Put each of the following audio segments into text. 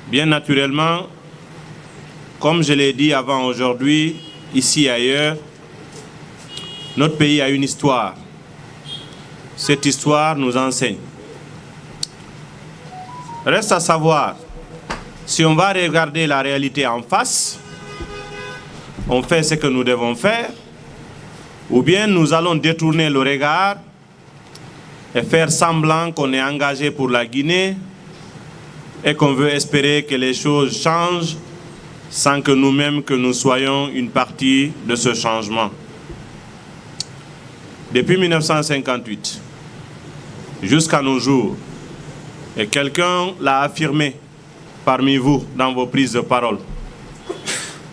Bien naturellement, comme je l'ai dit avant aujourd'hui, ici et ailleurs, notre pays a une histoire. Cette histoire nous enseigne. Reste à savoir, si on va regarder la réalité en face, on fait ce que nous devons faire, ou bien nous allons détourner le regard et faire semblant qu'on est engagé pour la Guinée et qu'on veut espérer que les choses changent sans que nous-mêmes, que nous soyons une partie de ce changement. Depuis 1958 jusqu'à nos jours, et quelqu'un l'a affirmé parmi vous dans vos prises de parole,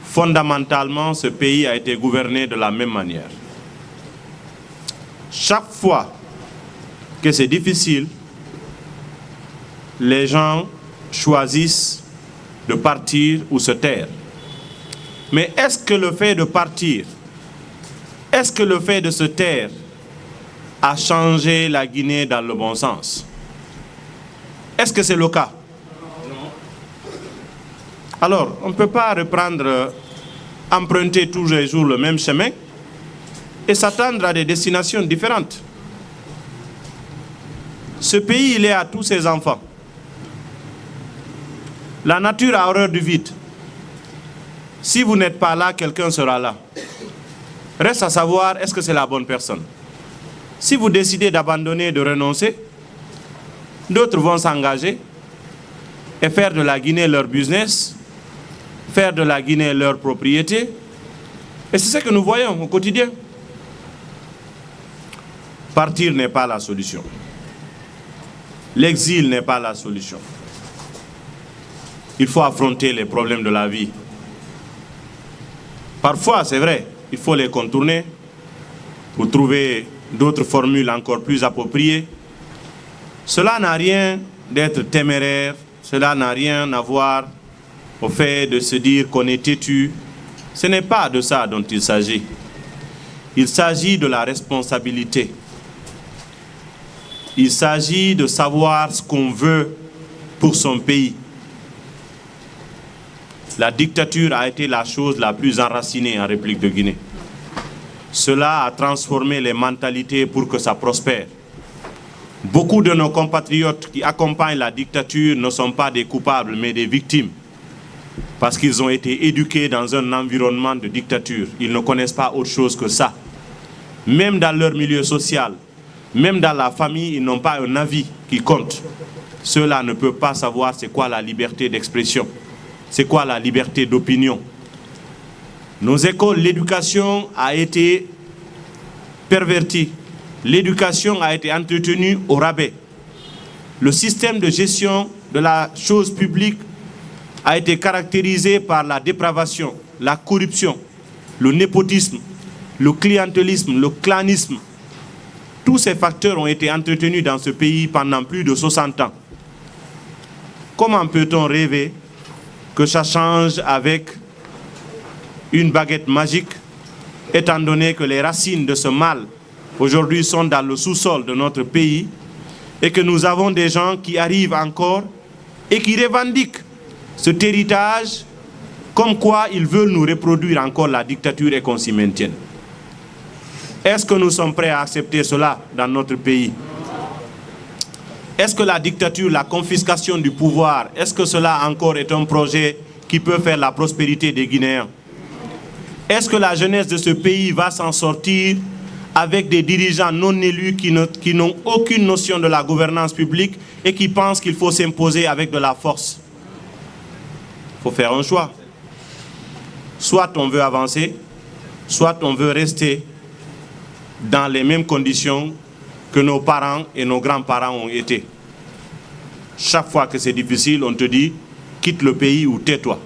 fondamentalement, ce pays a été gouverné de la même manière. Chaque fois que c'est difficile, les gens choisissent de partir ou se taire. Mais est-ce que le fait de partir, est-ce que le fait de se taire a changé la Guinée dans le bon sens? Est-ce que c'est le cas? Non. Alors, on ne peut pas reprendre, emprunter tous les jours le même chemin et s'attendre à des destinations différentes. Ce pays, il est à tous ses enfants. La nature a horreur du vide. Si vous n'êtes pas là, quelqu'un sera là. Reste à savoir, est-ce que c'est la bonne personne? Si vous décidez d'abandonner, de renoncer, d'autres vont s'engager et faire de la Guinée leur business, faire de la Guinée leur propriété. Et c'est ce que nous voyons au quotidien. Partir n'est pas la solution. L'exil n'est pas la solution. Il faut affronter les problèmes de la vie. Parfois, c'est vrai, il faut les contourner pour trouver d'autres formules encore plus appropriées. Cela n'a rien d'être téméraire, cela n'a rien à voir au fait de se dire qu'on est têtu. Ce n'est pas de ça dont il s'agit. Il s'agit de la responsabilité. Il s'agit de savoir ce qu'on veut pour son pays. La dictature a été la chose la plus enracinée en République de Guinée. Cela a transformé les mentalités pour que ça prospère. Beaucoup de nos compatriotes qui accompagnent la dictature ne sont pas des coupables, mais des victimes. Parce qu'ils ont été éduqués dans un environnement de dictature. Ils ne connaissent pas autre chose que ça. Même dans leur milieu social, même dans la famille, ils n'ont pas un avis qui compte. Ceux-là ne peuvent pas savoir c'est quoi la liberté d'expression. C'est quoi la liberté d'opinion? Nos écoles, l'éducation a été pervertie. L'éducation a été entretenue au rabais. Le système de gestion de la chose publique a été caractérisé par la dépravation, la corruption, le népotisme, le clientélisme, le clanisme. Tous ces facteurs ont été entretenus dans ce pays pendant plus de 60 ans. Comment peut-on rêver que ça change avec une baguette magique, étant donné que les racines de ce mal aujourd'hui sont dans le sous-sol de notre pays et que nous avons des gens qui arrivent encore et qui revendiquent cet héritage comme quoi ils veulent nous reproduire encore la dictature et qu'on s'y maintienne. Est-ce que nous sommes prêts à accepter cela dans notre pays? Est-ce que la dictature, la confiscation du pouvoir, est-ce que cela encore est un projet qui peut faire la prospérité des Guinéens? Est-ce que la jeunesse de ce pays va s'en sortir avec des dirigeants non élus qui n'ont aucune notion de la gouvernance publique et qui pensent qu'il faut s'imposer avec de la force? Il faut faire un choix. Soit on veut avancer, soit on veut rester dans les mêmes conditions que nos parents et nos grands-parents ont été. Chaque fois que c'est difficile, on te dit « quitte le pays ou tais-toi ».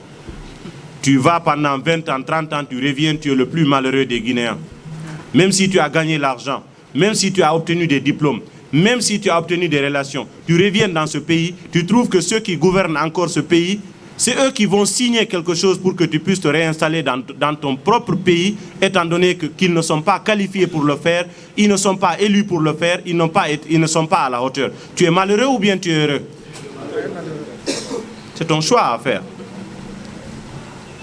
Tu vas pendant 20 ans, 30 ans, tu reviens, tu es le plus malheureux des Guinéens. Même si tu as gagné l'argent, même si tu as obtenu des diplômes, même si tu as obtenu des relations, tu reviens dans ce pays, tu trouves que ceux qui gouvernent encore ce pays, c'est eux qui vont signer quelque chose pour que tu puisses te réinstaller dans ton propre pays, étant donné qu'ils ne sont pas qualifiés pour le faire, ils ne sont pas élus pour le faire, ils ne sont pas à la hauteur. Tu es malheureux ou bien tu es heureux? C'est un choix à faire.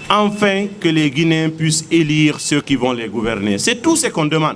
Enfin, que les Guinéens puissent élire ceux qui vont les gouverner. C'est tout ce qu'on demande.